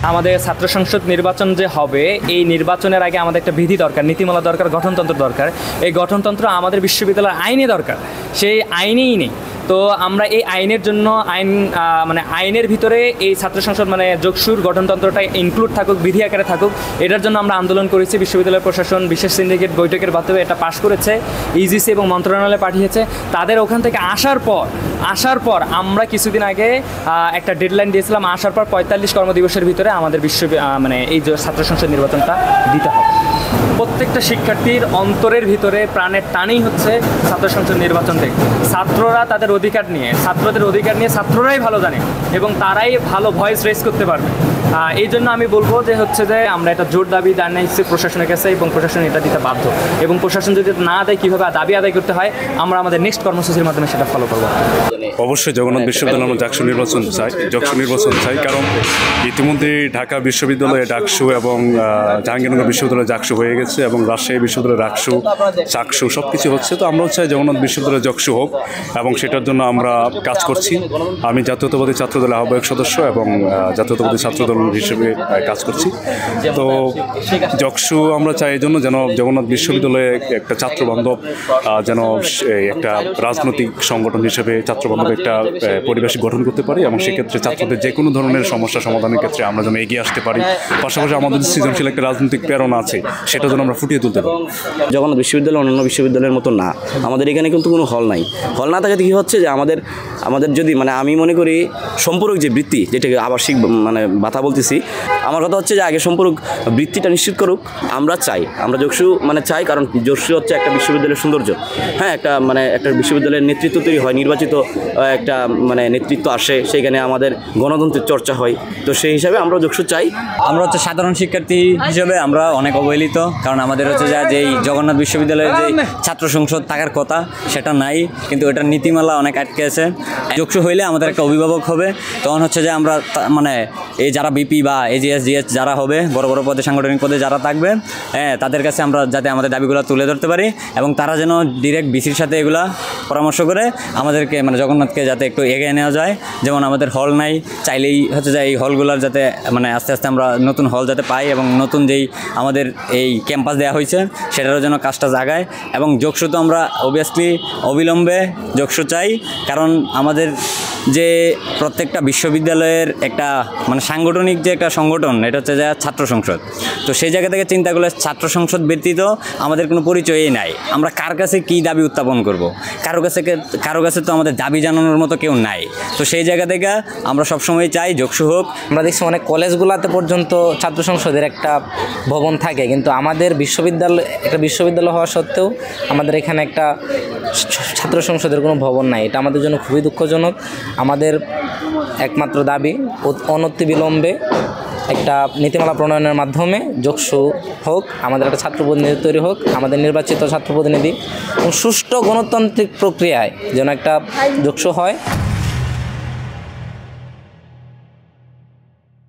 আমাদের ছাত্র সংসদ নির্বাচন যে হবে, এই নির্বাচনের আগে আমাদের একটা বিধি দরকার, নীতিমালা দরকার, গঠনতন্ত্র দরকার। এই গঠনতন্ত্র আমাদের বিশ্ববিদ্যালয়ের আইনে দরকার, সেই আইনেই নেই। তো আমরা এই আইনের জন্য আইনের ভিতরে এই ছাত্র সংসদ যোগসুর গঠনতন্ত্রটা ইনক্লুড থাকুক, বিধি আকারে থাকুক, এটার জন্য আমরা আন্দোলন করেছি। বিশ্ববিদ্যালয় প্রশাসন বিশেষ সিন্ডিকেট বৈঠকের মাধ্যমে এটা পাশ করেছে, ইজিসি এবং মন্ত্রণালয়ে পাঠিয়েছে। তাদের ওখান থেকে আসার পর আমরা কিছুদিন আগে একটা ডেডলাইন দিয়েছিলাম, আসার পর 45 কর্মদিবসের ভিতরে আমাদের এই যে ছাত্র সংসদ নির্বাচনটা দিতে হবে। প্রত্যেকটা শিক্ষার্থীর অন্তরের ভিতরে প্রাণের টানেই হচ্ছে ছাত্র সংসদ নির্বাচন থেকে। ছাত্ররা তাদের অধিকার নিয়ে, ছাত্রদের অধিকার নিয়ে ছাত্ররাই ভালো জানে এবং তারাই ভালো ভয়েস রেজ করতে পারবে। এই জন্য আমি বলবো যে আমরা এটা জোর দাবি জানাইছি প্রশাসনের কাছে এবং প্রশাসন এটা দিতে বাধ্য, এবং প্রশাসন যদি না দেয় কীভাবে দাবি আদায় করতে হয় আমরা আমাদের নেক্সট কর্মসূচির মাধ্যমে সেটা ফলো করবো। অবশ্যই জগন্নাথ বিশ্ববিদ্যালয় আমরা ডাকসু নির্বাচন চাই, কারণ ইতিমধ্যে ঢাকা বিশ্ববিদ্যালয়ে ডাকসু এবং জাহাঙ্গীরনগর বিশ্ববিদ্যালয়ে ডাকসু হয়ে গেছে এবং রাজশাহী বিশ্ববিদ্যালয়ে ডাকসু, চাকসু সব কিছু হচ্ছে। তো আমরাও চাই জগন্নাথ বিশ্ববিদ্যালয়ে ডাকসু হোক এবং সেটার জন্য আমরা কাজ করছি। আমি জাতীয়তাবাদী ছাত্রদলের আহ্বায়ক সদস্য এবং জাতীয়তাবাদী ছাত্রদল হিসেবে কাজ করছি। তো জকসু আমরা চাই এই জন্য যেন জগন্নাথ বিশ্ববিদ্যালয়ে একটা ছাত্রবান্ধব, যেন একটা রাজনৈতিক সংগঠন হিসেবে ছাত্রবান্ধব একটা পরিবেশ গঠন করতে পারি এবং সেক্ষেত্রে ছাত্রদের যে কোনো ধরনের সমস্যা সমাধানের ক্ষেত্রে আমরা যেন এগিয়ে আসতে পারি। পাশাপাশি আমাদের সৃজনশীল একটা রাজনৈতিক প্রেরণা আছে, সেটা যেন আমরা ফুটিয়ে তুলতে পারি। জগন্নাথ বিশ্ববিদ্যালয় অন্যান্য বিশ্ববিদ্যালয়ের মতো না, আমাদের এখানে কিন্তু কোনো হল নাই। হল না থাকাতে কী হচ্ছে যে আমাদের যদি আমি মনে করি সম্পূরক যে বৃত্তি, যেটাকে আবাসিক ভাতা বলতেছি, আমার কথা হচ্ছে যে আগে সম্পূরক বৃত্তিটা নিশ্চিত করুক। আমরা জকসু চাই, কারণ জকসু হচ্ছে একটা বিশ্ববিদ্যালয়ের সৌন্দর্য। হ্যাঁ, একটা বিশ্ববিদ্যালয়ের নেতৃত্ব তৈরি হয়, নির্বাচিত একটা নেতৃত্ব আসে, সেখানে আমাদের গণতন্ত্রের চর্চা হয়। তো সেই হিসাবে আমরা জকসু চাই। আমরা সাধারণ শিক্ষার্থী হিসেবে আমরা অনেক অবহেলিত, কারণ আমাদের যে এই জগন্নাথ বিশ্ববিদ্যালয়ের যে ছাত্র সংসদ থাকার কথা সেটা নাই, কিন্তু এটার নীতিমালা অনেক আটকে আছে। জকসু হইলে আমাদের একটা অভিভাবক হবে, তখন যে আমরা এই যারা বিপি বা এজিএস জিএস যারা হবে, বড় বড় পদে, সাংগঠনিক পদে যারা থাকবে, হ্যাঁ, তাদের কাছে আমরা যাতে আমাদের দাবিগুলো তুলে ধরতে পারি এবং তারা যেন ডিরেক্ট বিসির সাথে এগুলা পরামর্শ করে আমাদেরকে জগন্নাথকে যাতে একটু এগিয়ে নেওয়া যায়। যেমন আমাদের হল নাই, চাইলেই এই হলগুলোর যাতে আস্তে আস্তে আমরা নতুন হল যাতে পাই এবং নতুন যেই আমাদের এই ক্যাম্পাস দেওয়া হয়েছে সেটারও যেন কাজটা জাগায়। এবং জকসু তো আমরা অবভিয়াসলি অবিলম্বে জকসু চাই, কারণ আমাদের যে প্রত্যেকটা বিশ্ববিদ্যালয়ের একটা সাংগঠনিক যে একটা সংগঠন, এটা হচ্ছে যে ছাত্র সংসদ। তো সেই জায়গা থেকে চিন্তা করলে ছাত্র সংসদ ব্যতীত আমাদের কোনো পরিচয়ই নাই। আমরা কার কাছে কী দাবি উত্থাপন করব? কারো কাছে তো আমাদের দাবি জানানোর মতো কেউ নাই। তো সেই জায়গা থেকে আমরা সবসময় চাই জকসু হোক। আমরা দেখছি অনেক কলেজগুলোতে পর্যন্ত ছাত্র সংসদের একটা ভবন থাকে, কিন্তু আমাদের বিশ্ববিদ্যালয় হওয়া সত্ত্বেও আমাদের এখানে একটা ছাত্র সংসদের কোনো ভবন নাই। এটা আমাদের জন্য খুবই দুঃখজনক। আমাদের একমাত্র দাবি অনতিবিলম্বে একটা নীতিমালা প্রণয়নের মাধ্যমে জকসু হোক, আমাদের একটা ছাত্র প্রতিনিধি তৈরি হোক, আমাদের নির্বাচিত ছাত্র প্রতিনিধি, এবং সুষ্ঠু গণতান্ত্রিক প্রক্রিয়ায় যেন একটা জকসু হয়।